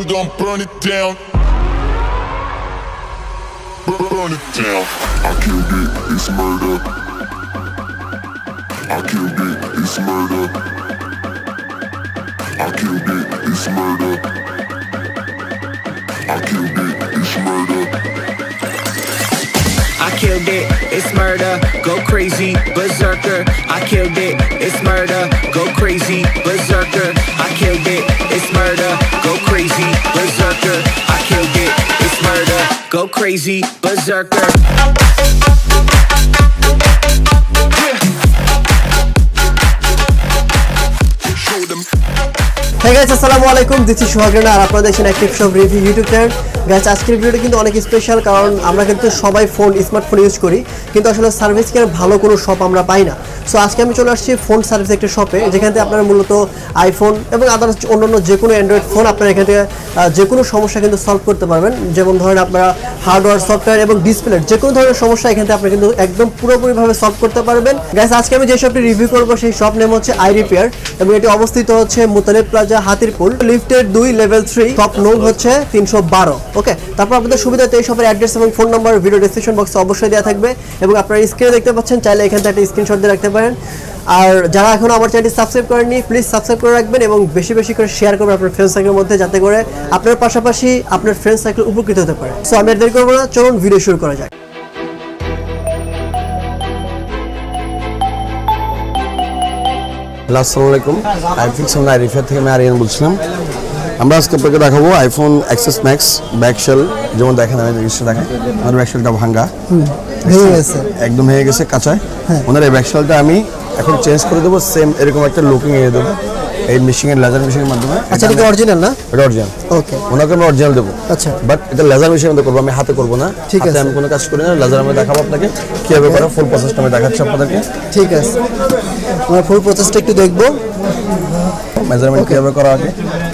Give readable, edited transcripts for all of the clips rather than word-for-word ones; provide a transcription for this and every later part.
we gon' burn it down. Burn it down. I killed it, it's murder. I killed it, it's murder. I killed it, it's murder. I killed it, it's murder. I killed it, it's murder, go crazy, berserker. I killed it, it's murder, go crazy, berserker. I killed it, it's murder, go crazy, berserker. I killed it, it's murder, go crazy, berserker. Show them. Hey guys, আসসালামু আলাইকুম, দিচ্ছি সোহাগ রানা আর আপনারা দেখছেন active shop review YouTube channel. Guys, আজকের ভিডিওটা কিন্তু অনেক special, কারণ আমরা কিন্তু সবাই স্মার্টফোন ইউজ করি, কিন্তু আসলে সার্ভিস কেয়ার ভালো কোনো শপ আমরা পাই না। সো আজকে আমি চলে আসছি ফোন সার্ভিস একটা শপে, যেখান থেকে আপনারা মূলত আইফোন এবং আদার্স অন্যান্য যে কোনো অ্যান্ড্রয়েড ফোন আপনারা এখান থেকে যে কোনো সমস্যা কিন্তু সলভ করতে পারবেন। যেমন ধরেন আপনারা হার্ডওয়্যার, সফটওয়্যার এবং ডিসপ্লের যে কোনো ধরনের সমস্যা এখান থেকে আপনারা কিন্তু একদম পুরোপুরিভাবে সলভ করতে পারবেন। গাইস, আজকে আমি যে শপটি রিভিউ করবো সেই শপ নেম হচ্ছে আই রিপেয়ার, এবং এটি অবস্থিত হচ্ছে মুতালিব প্লাজা, হাতিরপুল, লিফটের 2 লেভেল 3, শপ নং হচ্ছে 312। ওকে, তারপর আপনাদের সুবিধাতে এই শপের অ্যাড্রেস এবং ফোন নাম্বার ভিডিও ডেসক্রিপশন বক্সে অবশ্যই দেওয়া থাকবে, এবং আপনারা স্ক্রিনে দেখতে পাচ্ছেন, চাইলে এখান থেকে একটা স্ক্রিনশট দিয়ে রাখতে পারেন। আর যারা এখনো আমার চ্যানেলটি সাবস্ক্রাইব করেননি, প্লিজ সাবস্ক্রাইব করে রাখবেন এবং বেশি বেশি করে শেয়ার করবেন আপনার ফ্রেন্ড সার্কেলের মধ্যে, যাতে করে আপনার পাশাপাশি আপনার ফ্রেন্ড সার্কেল উপকৃত হতে পারে। সো আমি আর দেরি করবো না, চলুন ভিডিও শুরু করা যাক। আসসালামু আলাইকুম, আইফিক্স আই রিপেয়ার থেকে আমি আরিয়ান বলছিলাম। আমরা আজকে আপনাকে দেখাবো আইফোন এক্সএস ম্যাক্স ব্যাকশেল। যেমন দেখেন, আমি জিনিসটা দেখাই, আমার ব্যাকশেলটা ভাঙ্গা, ভেঙে গেছে, একদম ভেঙে গেছে, কাঁচায়। ওনার এই ব্যাকশেলটা আমি এখন চেঞ্জ করে দেবো, সেম এরকম একটা লুকিং এনে দেবো এই মেশিনের, লেজার মেশিনের মাধ্যমে। আচ্ছা, এটা অরিজিনাল না? এটা অরিজিনাল। ওকে, ওনাকে আমি অরিজিনাল দেবো। আচ্ছা, বাট এটা লেজার মেশিনের মধ্যে করবো, আমি হাতে করবো না। ঠিক আছে, আমি কোনো কাজ করি না, লেজার আমি দেখাবো আপনাকে কীভাবে করে, ফুল প্রসেসটা আমি দেখাচ্ছি আপনাদেরকে। ঠিক আছে, আমরা ফুল প্রসেসটা একটু দেখবো। মেজারমেন্ট কীভাবে করা আগে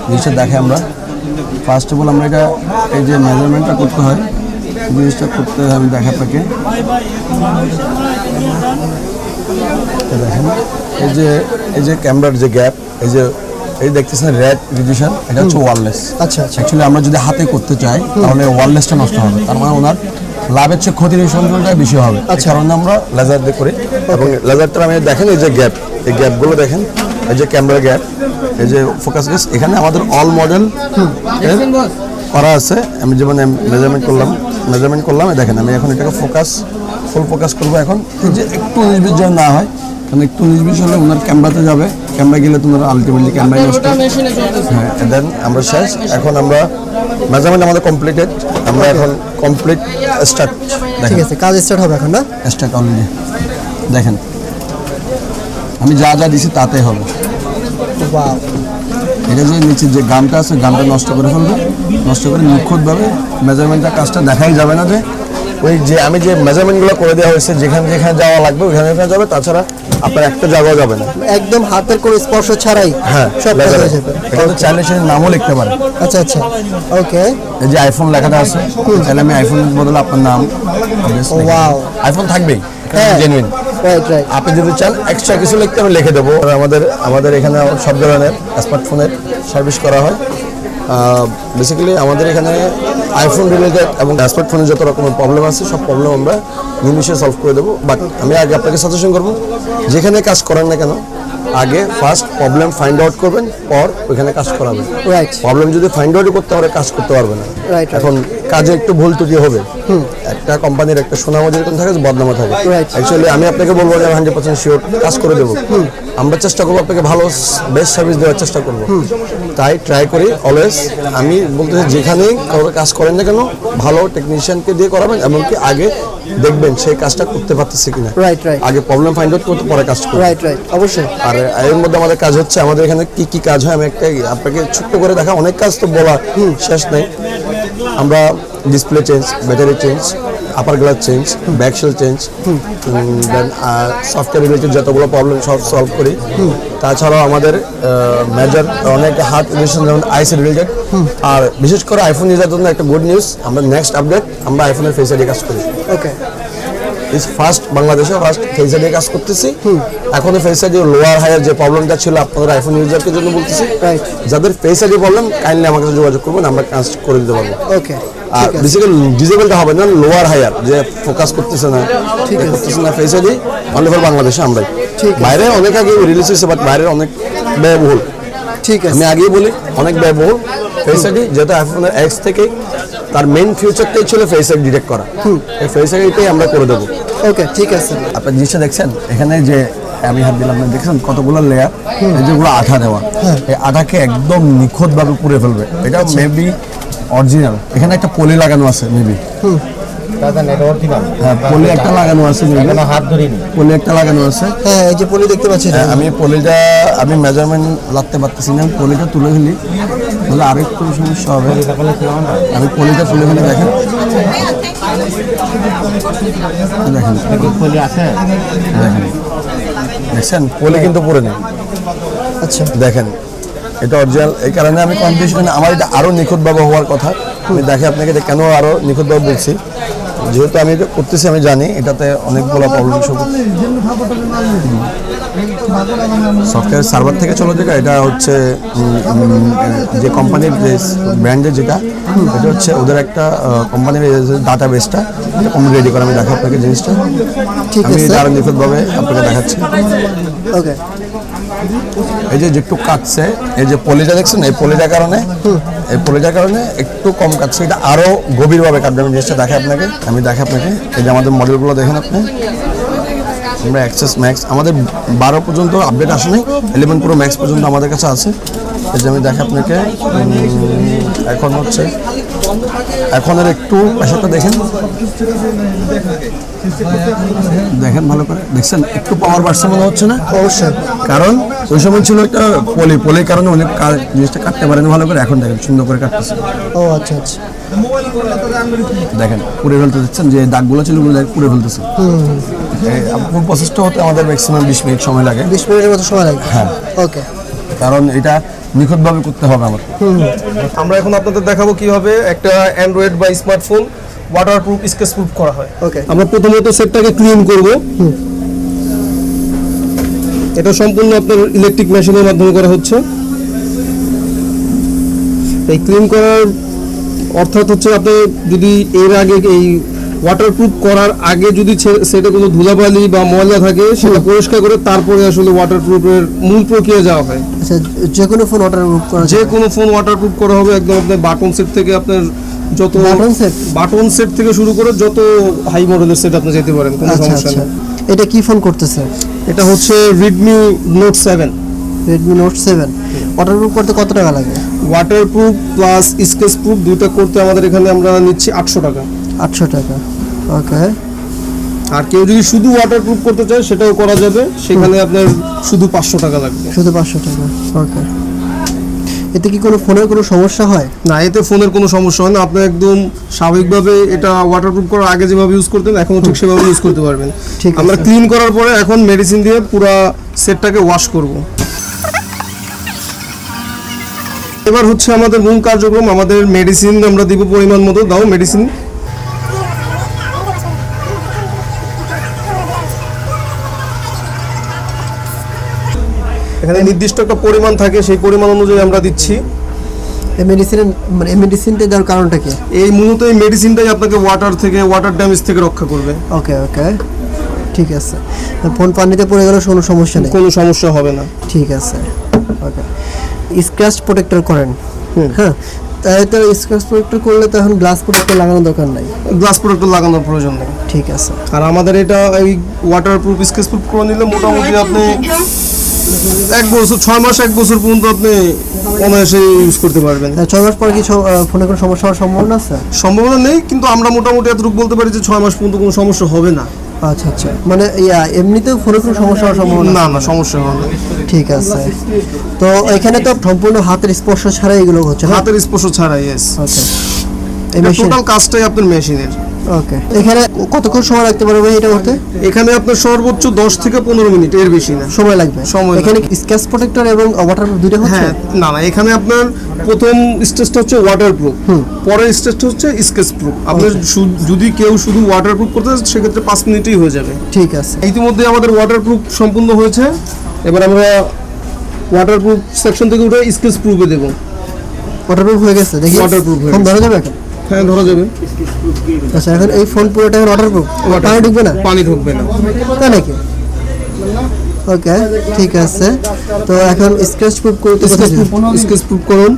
জিনিসটা দেখে আমরা। ফার্স্ট অফ অল আমরা এটা এই যে মেজারমেন্টটা করতে হয়, জিনিসটা করতে হয়, আমি দেখা আপনাকে দেখেন। এই যে ক্যামেরার যে গ্যাপ, এই দেখতেছেন রেড রিডিউশন, এটা হচ্ছে ওয়ারলেস। আচ্ছা আচ্ছা, অ্যাকচুয়ালি আমরা যদি হাতে করতে চাই তাহলে ওয়ারলেসটা নষ্ট হবে, তার মানে ওনার লাভের চেয়ে ক্ষতির সংখ্যাটা বেশি হবে। আচ্ছা, কারণ আমরা লেজার দিয়ে করি, এবং লেজারটা আমি দেখেন এই যে গ্যাপ, এই গ্যাপগুলো দেখেন, এই যে ক্যামেরা গ্যাপ, এই যে ফোকাস গ্যাস, এখানে আমাদের অল মডেল করা আছে। আমি যেমন মেজারমেন্ট করলাম, দেখেন আমি এখন এটাকে ফুল ফোকাস করবো। এখন এই যে একটু নির্বিষ যেন না হয়, কারণ একটু নির্বিষ হলে ওনার ক্যামেরাতে যাবে, ক্যামেরা গেলে তোমার আলটিমেটলি ক্যামেরাই নষ্ট। হ্যাঁ, দেন আমরা শেষ। এখন আমরা মেজারমেন্ট আমাদের কমপ্লিটেড, আমরা এখন কমপ্লিট স্টার্ট। ঠিক আছে, কাজ স্টার্ট হবে এখন না? Start already. দেখেন আমি যা যা দিছি তাতেই হবে। এটা যে নিচে যে গামটা আছে, গামটা নষ্ট করে ফেলবে, নষ্ট করে নিখুঁতভাবে মেজারমেন্টের কাজটা দেখাই যাবে না যে ওই যে আমি যে মেজারমেন্টগুলো করে দেওয়া হয়েছে, যেখানে যেখানে যাওয়া লাগবে ওইখানে যাবে, তাছাড়া আপনার একটা জায়গাও যাবে না, একদম হাতের কোনো স্পর্শ ছাড়াই। হ্যাঁ, সব কাজ হয়ে যাবে। এটা চাইলে সে নামও লিখতে পারে। আচ্ছা আচ্ছা, ওকে। এই যে আইফোন লেখাটা আছে, তাহলে আমি আইফোনের বদলে আপনার নাম, ওয়াও, আইফোন থাকবেই, জেনুইন। আপনি যদি চান এক্সট্রা কিছু লিখতে আমি লিখে দেবো। আমাদের এখানে সব ধরনের স্মার্টফোনের সার্ভিস করা হয়। বেসিক্যালি আমাদের এখানে আইফোন রিলেটেড এবং স্মার্টফোনের যত রকমের প্রবলেম আছে, সব প্রবলেম আমরা নিমিশে সলভ করে দেবো। বাট আমি আগে আপনাকে সাজেশন করবো, যেখানে কাজ করেন না কেন, আগে ফার্স্ট প্রবলেম ফাইন্ড আউট করবেন, পর ওইখানে কাজ করাবেন। রাইট, প্রবলেম যদি ফাইন্ড আউট করতে পারে, কাজ করতে পারবে না। এখন কাজে একটু ভুল ত্রুটি হবে, একটা কোম্পানির একটা সুনামও যেরকম থাকে, বদনামও থাকে। অ্যাকচুয়ালি আমি আপনাকে বলবো যে আমি 100% শিওর কাজ করে দেবো। আমরা চেষ্টা করবো আপনাকে ভালো বেস্ট সার্ভিস দেওয়ার চেষ্টা করবো, তাই ট্রাই করি অলওয়েজ। আমি বলতে চাই, যেখানেই কাজ করেন না কেন, ভালো টেকনিশিয়ানকে দিয়ে করাবেন, এমনকি আগে দেখবেন সেই কাজটা করতে পারতেছে কিনা। রাইট রাইট, আগে প্রবলেম ফাইন্ড আউট করতে, পরে কাজ করতে। রাইট রাইট, অবশ্যই। আর এর মধ্যে আমাদের কাজ হচ্ছে, আমাদের এখানে কি কি কাজ হয় আমি একটা আপনাকে ছোট্ট করে দেখা, অনেক কাজ তো বলা শেষ নেই। আমরা ডিসপ্লে চেঞ্জ, ব্যাটারি চেঞ্জ, আপার গ্লাস চেঞ্জ, ব্যাকশেল চেঞ্জ, দেন সফটওয়্যার রিলেটেড যতগুলো প্রবলেম সব সলভ করি। তাছাড়াও আমাদের মেজর অনেক হার্ড রিলেশন, যেমন আইসি রিলেটেড। আর বিশেষ করে আইফোন ইউজার জন্য একটা গুড নিউজ, আমরা নেক্সট আপডেট আমরা আইফোনের ফেস আইডি কাজ করি। ওকে, ইজ ফার্স্ট বাংলাদেশে ফার্স্ট ফেস আইডি কাজ করতেছি। এখন ফেস আইডি লোয়ার হায়ার যে প্রবলেমটা ছিল আপনাদের আইফোন ইউজারদের জন্য বলতেছি, যাদের ফেস আইডি প্রবলেম কাইন্ডলি আমার কাছে যোগাযোগ করবেন, আমরা কাজ করে দিতে পারবো। ওকে, আর বেসিক্যালি ডিজেবলটা হবে না, লোয়ার হায়ার যে ফোকাস করতেছে না, ঠিক করতেছে না ফেস আইডি অনলি ফর বাংলাদেশে আমরাই। বাইরে অনেক আগে রিলিজ হয়েছে, বাট বাইরের অনেক ব্যয়বহুল। ঠিক আছে, আমি আগেই বলি অনেক ব্যয়বহুল ফেস আইডি, যেহেতু আইফোনের এক্স থেকে তার মেইন ফিউচারটাই ছিল ফেস আইডি ডিটেক্ট করা, এই ফেস আইডিটাই আমরা করে দেবো। ওকে, ঠিক আছে। আপনি জিনিসটা দেখছেন এখানে যে আমি হাত দিলাম, আপনি দেখছেন কতগুলো লেয়ার, যেগুলো আঠা দেওয়া, এই আঠাকে একদম নিখুঁতভাবে পুড়ে ফেলবে। এটা মেবি অরিজিনাল, এখানে একটা পলি লাগানো আছে মেবি, হ্যাঁ পলি একটা লাগানো আছে, হাত ধরিনি, পলি একটা লাগানো আছে। হ্যাঁ, এই যে পলি দেখতে পাচ্ছি, আমি পলিটা আমি মেজারমেন্ট লাগতে পারতেছি না, পলিটা তুলে ফেলি তাহলে আরেকটু সমস্যা হবে। আমি পলিটা তুলে ফেলি, দেখেন দেখছেন পলি কিন্তু পরে নেই। আচ্ছা, দেখেন এটা অরিজিনাল, এই কারণে আমি কনফিউশন, আমার এটা আরও নিখুঁতভাবে হওয়ার কথা। আমি দেখে আপনাকে এটা কেন আরও নিখুঁতভাবে বলছি, যেহেতু আমি এটা করতেছি আমি জানি এটাতে অনেকগুলো প্রবলেম শুরু। সফটওয়্যার সার্ভার থেকে চলো যেটা, এটা হচ্ছে যে কোম্পানির যে ব্র্যান্ডের যেটা, এটা হচ্ছে ওদের একটা কোম্পানির ডাটা বেসটা রেডি করা। আমি দেখাই আপনাকে জিনিসটা, আমি এটা আরও নিখুঁতভাবে আপনাকে দেখাচ্ছি। ওকে, এই যে একটু কাটছে, এই যে পলিটা দেখছেন, এই পলিটার কারণে, এই পলিটার কারণে একটু কম কাটছে, এটা আরো গভীরভাবে কাটবে। আমি জিনিসটা দেখাই আপনাকে, এই যে আমাদের মডেলগুলো দেখেন আপনি, আমরা এক্সেস ম্যাক্স আমাদের 12 পর্যন্ত আপডেট আসে নাই, 11 প্রো ম্যাক্স পর্যন্ত আমাদের কাছে আছে। এই যে আমি দেখাই আপনাকে, এখন হচ্ছে এখনের একটু প্রেশারটা দেখেন, দেখেন ভালো করে, দেখছেন একটু পাওয়ার বাড়ছে মনে হচ্ছে না? অবশ্যই, কারণ ওই সময় ছিল একটা পলির কারণে অনেক জিনিসটা কাটতে পারেনি ভালো করে, এখন দেখেন সুন্দর করে কাটতেছে। ও আচ্ছা আচ্ছা, দেখেন পুড়ে ফেলতে দিচ্ছেন, যে দাগগুলো ছিল ওগুলো পুড়ে ফেলতেছে। ফুল প্রসেসটা হতে আমাদের ম্যাক্সিমাম 20 মিনিট সময় লাগে, 20 মিনিটের মতো সময় লাগে। হ্যাঁ, ওকে, কারণ এটা নিখুঁতভাবে করতে হবে আমাদের। আমরা এখন আপনাদের দেখাবো কিভাবে একটা অ্যান্ড্রয়েড বা স্মার্টফোন ওয়াটারপ্রুফ স্কেচ প্রুফ করা হয়। ওকে, আমরা প্রথমত সেটটাকে ক্লিন করব। এটা সম্পূর্ণ আপনার ইলেকট্রিক মেশিনের মাধ্যমে করা হচ্ছে। এই ক্লিন করার অর্থাৎ হচ্ছে আপনি যদি এর আগে এই ওয়াটারপ্রুফ করার আগে যদি সেটা কোনো ধুলাবালি বা ময়লা থাকে সেটা পরিষ্কার করে তারপরে আসলে ওয়াটারপ্রুফের মূল প্রক্রিয়া যাওয়া হয়। আচ্ছা, যে কোনো ফোন ওয়াটারপ্রুফ করা, যে কোনো ফোন ওয়াটারপ্রুফ করা হবে একদম। আপনার বাটন সেট থেকে আপনার যত বাটন সেট থেকে শুরু করে যত হাই মডেলের সেট আপনি যেতে পারেন, কোনো সমস্যা নেই। এটা কি ফোন করতেছে? এটা হচ্ছে Redmi Note 7। Redmi Note 7 waterproof করতে কত টাকা লাগে? ওয়াটারপ্রুফ প্লাস স্কেচ প্রুফ দুটো করতে আমাদের এখানে আমরা নিচ্ছি 800 টাকা। 800 টাকা, ওকে। আর কেউ যদি শুধু ওয়াটারপ্রুফ করতে চায় সেটাও করা যাবে, সেখানে আপনার শুধু 500 টাকা লাগবে। শুধু 500 টাকা, ওকে। এতে কি কোনো ফোনের কোনো সমস্যা হয়? না, এতে ফোনের কোনো সমস্যা হয় না। আপনি একদম স্বাভাবিকভাবে এটা ওয়াটারপ্রুফ করার আগে যেভাবে ইউজ করতেন এখনও ঠিক সেভাবে ইউজ করতে পারবেন। ঠিক আছে, আমরা ক্লিন করার পরে এখন মেডিসিন দিয়ে পুরো সেটটাকে ওয়াশ করব। এবার হচ্ছে আমাদের মূল কার্যক্রম, আমাদের মেডিসিন আমরা দিব পরিমাণ মতো। দাও মেডিসিন। এখানে নির্দিষ্ট একটা পরিমাণ থাকে, সেই পরিমাণ অনুযায়ী আমরা দিচ্ছি। এই মেডিসিনটা দেওয়ার কারণটা কি? এই মূলত এই মেডিসিনটাই আপনাকে ওয়াটার ড্যামেজ থেকে রক্ষা করবে। ওকে ওকে, ঠিক আছে। ফোন পানিতে পড়ে গেলে কোনো সমস্যা নেই, কোনো সমস্যা হবে না। ঠিক আছে, ওকে। স্ক্র্যাচ প্রোটেক্টর করেন? হ্যাঁ, তাই তো স্ক্র্যাচ প্রোটেক্টর করলে তো এখন গ্লাস প্রোটেক্টর লাগানোর দরকার নাই, গ্লাস প্রোটেক্টর লাগানোর প্রয়োজন নেই। ঠিক আছে। আর আমাদের এটা এই ওয়াটারপ্রুফ স্কেচ প্রুফ করে নিলে মোটামুটি আপনি 1 বছর 6 মাস 1 বছর পর্যন্ত আপনি অনায়াসে ইউজ করতে পারবেন। 6 মাস পর কি ফোনে কোনো সমস্যা হওয়ার সম্ভাবনা আছে? সম্ভাবনা নেই, কিন্তু আমরা মোটামুটি এতটুকু বলতে পারি যে 6 মাস পর্যন্ত কোনো সমস্যা হবে না। আচ্ছা আচ্ছা, মানে এমনিতেও ফোনে কোনো সমস্যা হওয়ার সম্ভাবনা না? না, সমস্যা হবে না। ঠিক আছে। তো এখানে তো সম্পূর্ণ হাতের স্পর্শ ছাড়াই এগুলো হচ্ছে? হাতের স্পর্শ ছাড়াই, ইয়েস। ওকে। এই টোটাল কাজটাই আপনার মেশিনের। ওকে, এখানে কতক্ষণ সময় লাগতে পারবে এটা করতে? এখানে আপনার সর্বোচ্চ 10 থেকে 15 মিনিট, এর বেশি না সময় লাগবে। এখানে স্ক্র্যাচ প্রোটেক্টর এবং ওয়াটারপ্রুফ দুটো হচ্ছে? হ্যাঁ, না এখানে আপনার প্রথম স্টেজটা হচ্ছে ওয়াটারপ্রুফ, পরের স্টেজটা হচ্ছে স্কেচ প্রুফ। আপনার যদি কেউ শুধু ওয়াটারপ্রুফ করতে চায় সেক্ষেত্রে 5 মিনিটেই হয়ে যাবে। ঠিক আছে, ইতিমধ্যে আমাদের ওয়াটারপ্রুফ সম্পূর্ণ হয়েছে। এবার আমরা ওয়াটারপ্রুফ সেকশন থেকে উঠে স্কেচ প্রুফে দেব। ওয়াটারপ্রুফ হয়ে গেছে, দেখি ওয়াটারপ্রুফ হয়ে ফোন ধরা যাবে এখন? হ্যাঁ, ধরা যাবে। আচ্ছা, এখন এই ফোন পুরোটা ওয়াটারপ্রুফ, পানি ঢুকবে না? পানি ঢুকবে না। তাই নাকি? ওকে, ঠিক আছে। তো এখন স্ক্র্যাচ প্রুফ করতে স্কেচ প্রুফ করুন।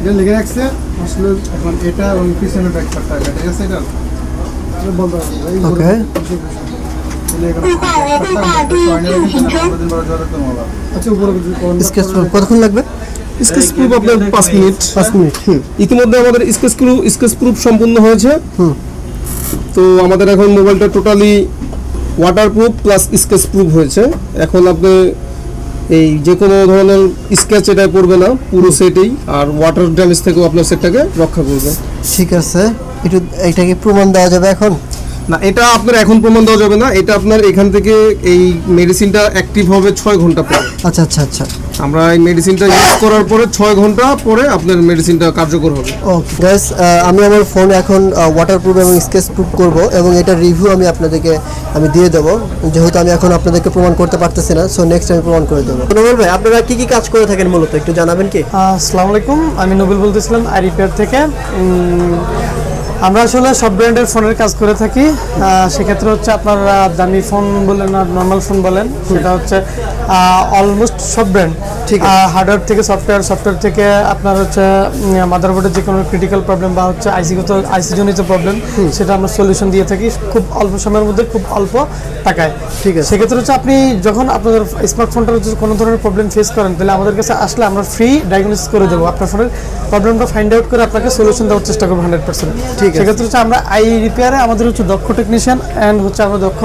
এটা লিখে রাখছে আসলে এখন এটা ওই পিছনে ব্যাক করতে হবে, ঠিক আছে? এটা বলতে হবে। ওকে, আচ্ছা, উপরে স্ক্র্যাচ প্রুফ কতক্ষণ লাগবে? স্কেচ প্রুফ আপনার 5 মিনিট। 5 মিনিট। ইতিমধ্যে আমাদের স্কেচ প্রুফ সম্পূর্ণ হয়েছে। তো আমাদের এখন মোবাইলটা totally waterproof plus sketch proof হয়েছে। এখন আপনি এই যে কোনো ধরনের স্কেচ এটাই পড়বে না, পুরো সেটেই, আর ওয়াটার ড্যামেজ থেকেও আপনার সেটটাকে রক্ষা করবে। ঠিক আছে, একটু এইটাকে প্রমাণ দেওয়া যাবে এখন? না, এটা আপনার এখন প্রমাণ দেওয়া যাবে না। এটা আপনার এখান থেকে এই মেডিসিনটা অ্যাক্টিভ হবে 6 ঘন্টা পর। আচ্ছা আচ্ছা আচ্ছা, আমরা এই মেডিসিনটা ইউজ করার পরে 6 ঘন্টা পরে আপনার মেডিসিনটা কার্যকর হবে। ওকে গাইস, আমি আমার ফোন এখন ওয়াটারপ্রুফ এবং স্কেচ প্রুফ করব এবং এটা রিভিউ আমি আপনাদেরকে দিয়ে দেবো, যেহেতু আমি এখন আপনাদেরকে প্রমাণ করতে পারতেছি না। সো নেক্সট আমি প্রমাণ করে দেবো। নবীল ভাই, আপনারা কি কি কাজ করে থাকেন মূলত একটু জানাবেন কি? আসসালামু আলাইকুম, আমি নবীল বলতেছিলাম আই রিপেয়ার থেকে। আমরা আসলে সব ব্র্যান্ডের ফোনের কাজ করে থাকি। সেক্ষেত্রে হচ্ছে আপনার দামি ফোন বলেন আর নর্মাল ফোন বলেন, সেটা হচ্ছে অলমোস্ট সব ব্র্যান্ড, ঠিক হার্ডওয়্যার থেকে সফটওয়্যার থেকে আপনার হচ্ছে মাদারবোর্ডের যে কোনো ক্রিটিক্যাল প্রবলেম বা হচ্ছে আইসি জনিত প্রবলেম, সেটা আমরা সলিউশন দিয়ে থাকি খুব অল্প সময়ের মধ্যে, খুব অল্প টাকায়। ঠিক আছে, সেক্ষেত্রে হচ্ছে আপনি যখন আপনাদের স্মার্টফোনটার হচ্ছে কোনো ধরনের প্রবলেম ফেস করেন, তাহলে আমাদের কাছে আসলে আমরা ফ্রি ডায়াগনোসিস করে দেবো। আপনার ফোনের প্রবলেমটা ফাইন্ড আউট করে আপনাকে সলিউশন দেওয়ার চেষ্টা করবো 100%। ঠিক আছে, সেক্ষেত্রে হচ্ছে আমরা আই রিপেয়ারে আমাদের হচ্ছে দক্ষ টেকনিশিয়ান অ্যান্ড হচ্ছে আমরা দক্ষ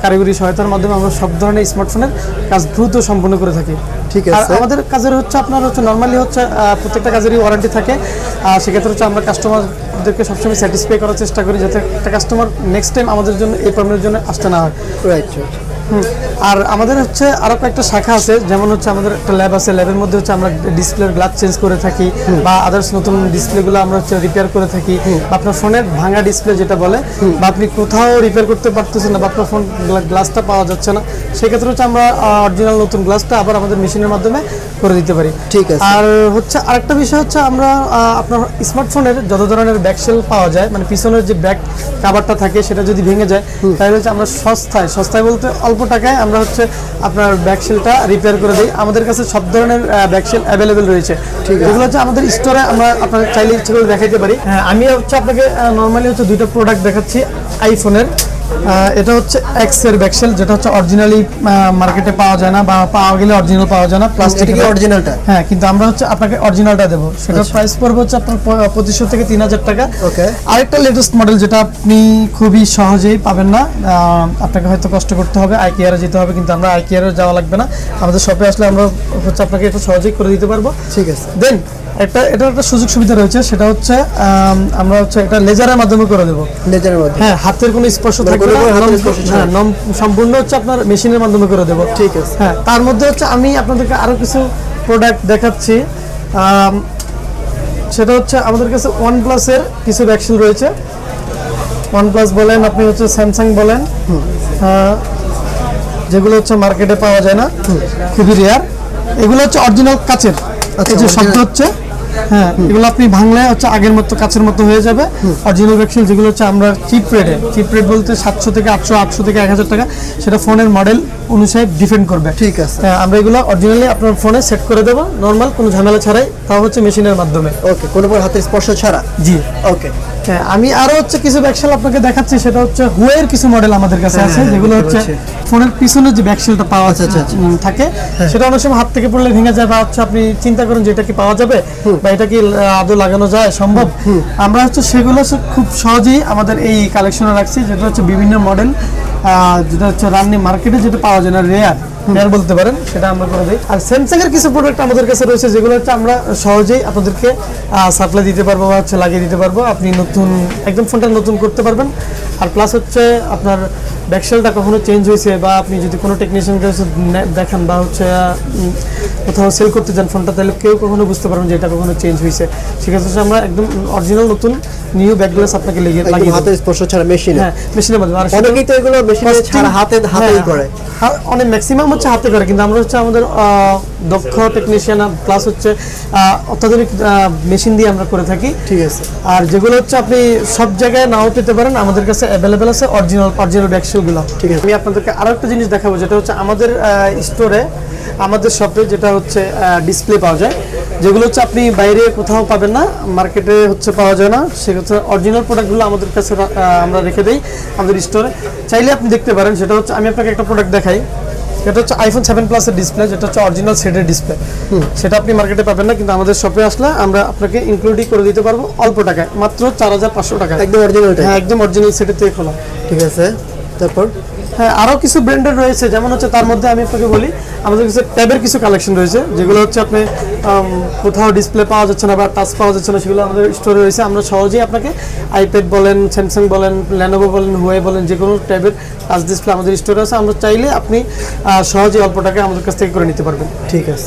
কারিগরি সহায়তার মাধ্যমে আমরা সব ধরনের স্মার্টফোনের কাজ দ্রুত সম্পন্ন করে থাকি। ঠিক আছে, আর আমাদের কাজের হচ্ছে আপনার হচ্ছে নর্মালি হচ্ছে প্রত্যেকটা কাজেরই ওয়ারেন্টি থাকে। সেক্ষেত্রে হচ্ছে আমরা কাস্টমারদেরকে সবসময় স্যাটিসফাই করার চেষ্টা করি, যাতে একটা কাস্টমার নেক্সট টাইম আমাদের জন্য এই প্রবলেমের জন্য আসতে না হয়। রাইট। আর আমাদের হচ্ছে আরো কয়েকটা শাখা আছে, যেমন হচ্ছে আমাদের একটা ল্যাব আছে, ল্যাবের মধ্যে হচ্ছে আমরা ডিসপ্লের গ্লাস চেঞ্জ করে থাকি বা আদার্স নতুন ডিসপ্লেগুলো আমরা হচ্ছে রিপেয়ার করে থাকি। বা আপনার ফোনের ভাঙা ডিসপ্লে যেটা বলে, বা আপনি কোথাও রিপেয়ার করতে পারতেছেন না বা আপনার ফোন গ্লাসটা পাওয়া যাচ্ছে না, সেক্ষেত্রে হচ্ছে আমরা অরিজিনাল নতুন গ্লাসটা আবার আমাদের মেশিনের মাধ্যমে করে দিতে পারি। ঠিক আছে, আর হচ্ছে আরেকটা বিষয় হচ্ছে আমরা আপনার স্মার্টফোনের যত ধরনের ব্যাকশেল পাওয়া যায়, মানে পিছনের যে ব্যাক কাভারটা থাকে সেটা যদি ভেঙে যায়, তাহলে হচ্ছে আমরা সস্তায় বলতে অল্প টাকায় আমরা হচ্ছে আপনার ব্যাকশেলটা রিপেয়ার করে দিই। আমাদের কাছে সব ধরনের ব্যাকশেল অ্যাভেলেবেল রয়েছে। ঠিক আছে, এগুলো হচ্ছে আমাদের স্টোরে আমরা আপনার চাইলে ইচ্ছে করে দেখাইতে পারি। হ্যাঁ, আমি হচ্ছে আপনাকে নর্মালি হচ্ছে দুইটা প্রোডাক্ট দেখাচ্ছি আইফোনের। এটা হচ্ছে এক্স এর ব্যাকশেল, যেটা হচ্ছে অরিজিনালি মার্কেটে পাওয়া যায় না বা পাওয়া গেলে অরিজিনাল পাওয়া যায় না, প্লাস্টিকের অরিজিনালটা। হ্যাঁ, কিন্তু আমরা হচ্ছে আপনাকে অরিজিনালটা দেবো। সেটার প্রাইস পড়বে হচ্ছে আপনার 2500 থেকে 3000 টাকা। ওকে, আরেকটা লেটেস্ট মডেল যেটা আপনি খুবই সহজেই পাবেন না, আপনাকে হয়তো কষ্ট করতে হবে, আইকিয়ারে যেতে হবে, কিন্তু আমরা আইকিয়ারে যাওয়া লাগবে না। আমাদের শপে আসলে আমরা হচ্ছে আপনাকে এটা সহজেই করে দিতে পারবো। ঠিক আছে, দেন এটার একটা সুযোগ সুবিধা রয়েছে, সেটা হচ্ছে আমরা হচ্ছে এটা লেজারের মাধ্যমে করে দেবো। লেজারের মাধ্যমে? হ্যাঁ, হাতের কোনো স্পর্শ থাকবে না, সম্পূর্ণ হচ্ছে আপনার মেশিনের মাধ্যমে করে দেবো। ঠিক আছে, হ্যাঁ, তার মধ্যে হচ্ছে আমি আপনাদেরকে আরো কিছু প্রোডাক্ট দেখাচ্ছি। সেটা হচ্ছে আমাদের কাছে OnePlus-এর কিছু ব্যাকশেল রয়েছে। OnePlus বলেন, আপনি হচ্ছে স্যামসাং বলেন, যেগুলো হচ্ছে মার্কেটে পাওয়া যায় না, খুবই রেয়ার। এগুলো হচ্ছে অরিজিনাল কাচের, এই যে শব্দ হচ্ছে, হ্যাঁ, এগুলো আপনি ভাঙলে হচ্ছে আগের মতো কাচের মতো হয়ে যাবে। অরিজিনাল ব্যাকশেল যেগুলো হচ্ছে আমরা চিপ রেট বলতে 700 থেকে 800 থেকে 1000 টাকা, সেটা ফোনের মডেল অনুসারে ডিপেন্ড করবে। ঠিক আছে, আমরা এগুলো অরিজিনালি আপনার ফোনে সেট করে দেবো, নর্মাল কোনো ঝামেলা ছাড়াই, তাও হচ্ছে মেশিনের মাধ্যমে। ওকে, কোনো হাতের স্পর্শ ছাড়া? জি। ওকে, হ্যাঁ, আমি আরো হচ্ছে কিছু ব্যাকশেল আপনাকে দেখাচ্ছি। সেটা হচ্ছে হুয়ের কিছু মডেল আমাদের কাছে আছে, যেগুলো হচ্ছে ফোনের পিছনে যে ব্যাকশেলটা পাওয়া থাকে, সেটা অনেক সময় হাত থেকে পড়লে ভেঙে যায়, বা হচ্ছে আপনি চিন্তা করেন যে এটা কি পাওয়া যাবে বা এটা কি আদৌ লাগানো যায় সম্ভব। আমরা হচ্ছে সেগুলো খুব সহজেই আমাদের এই কালেকশনে রাখছি, যেটা হচ্ছে বিভিন্ন মডেল, যেটা হচ্ছে রানিং মার্কেটে যেটা পাওয়া যায় না, রেয়ার। ফেয়ার বলতে পারেন, সেটা আমরা করে দিই। আর স্যামসাং এর কিছু প্রোডাক্ট আমাদের কাছে রয়েছে যেগুলো হচ্ছে আমরা সহজেই আপনাদেরকে সাপ্লাই দিতে পারবো বা হচ্ছে লাগিয়ে দিতে পারবো। আপনি নতুন একদম ফোনটা নতুন করতে পারবেন। আর প্লাস হচ্ছে আপনার ব্যাকশেলটা কখনো চেঞ্জ হয়েছে বা আপনি যদি কোনো টেকনিশিয়ানকে দেখান বা হচ্ছে কোথাও সেল করতে যান ফোনটা, তাহলে কেউ কখনো বুঝতে পারবেন যে এটা কখনো চেঞ্জ হয়েছে। সেক্ষেত্রে আমরা একদম অরিজিনাল নতুন নিউ ব্যাক গ্লাস আপনাকে লাগিয়ে হাতে স্পর্শ ছাড়া মেশিনে, হ্যাঁ মেশিনের মাধ্যমে। আর অনেকেই তো এগুলো মেশিনে ছাড়া হাতেই করে, অনেক ম্যাক্সিমাম হচ্ছে হাতে করে, কিন্তু আমরা হচ্ছে আমাদের দক্ষ টেকনিশিয়ান প্লাস হচ্ছে অত্যাধুনিক মেশিন দিয়ে আমরা করে থাকি। ঠিক আছে। আর যেগুলো হচ্ছে আপনি সব জায়গায় নাও পেতে পারেন, আমাদের কাছে অ্যাভেলেবেল আছে অরিজিনাল ব্যাকশেলগুলো। ঠিক আছে। আমি আপনাদেরকে আরো একটা জিনিস দেখাবো, যেটা হচ্ছে আমাদের স্টোরে, আমাদের শপে যেটা হচ্ছে ডিসপ্লে পাওয়া যায়, যেগুলো হচ্ছে আপনি বাইরে কোথাও পাবেন না, মার্কেটে হচ্ছে পাওয়া যায় না। সেক্ষেত্রে অরিজিনাল প্রোডাক্টগুলো আমাদের কাছে আমরা রেখে দিই আমাদের স্টোরে, চাইলে আপনি দেখতে পারেন। সেটা হচ্ছে আমি আপনাকে একটা প্রোডাক্ট দেখাই, এটা হচ্ছে আইফোন 7 প্লাসের ডিসপ্লে, যেটা হচ্ছে অরিজিনাল সেটের ডিসপ্লে। সেটা আপনি মার্কেটে পাবেন না, কিন্তু আমাদের শপে আসলে আমরা আপনাকে ইনক্লুডই করে দিতে পারবো অল্প টাকায়, মাত্র 4500 টাকা। একদম অরিজিনাল? হ্যাঁ, একদম অরিজিনাল সেটের থেকে খোলা। ঠিক আছে। তারপর হ্যাঁ, আরও কিছু ব্র্যান্ডের রয়েছে, যেমন হচ্ছে তার মধ্যে আমি আপনাকে বলি, আমাদের কাছে ট্যাবের কিছু কালেকশন রয়েছে, যেগুলো হচ্ছে আপনি কোথাও ডিসপ্লে পাওয়া যাচ্ছে না বা টাচ পাওয়া যাচ্ছে না, সেগুলো আমাদের স্টোরে রয়েছে। আমরা সহজেই আপনাকে আইপ্যাড বলেন, স্যামসাং বলেন, লেনোভো বলেন, হুয়াই বলেন, যে কোনো ট্যাবের টাচ ডিসপ্লে আমাদের স্টোরে আছে। আমরা চাইলে আপনি সহজেই অল্প টাকায় আমাদের কাছ থেকে করে নিতে পারবেন। ঠিক আছে।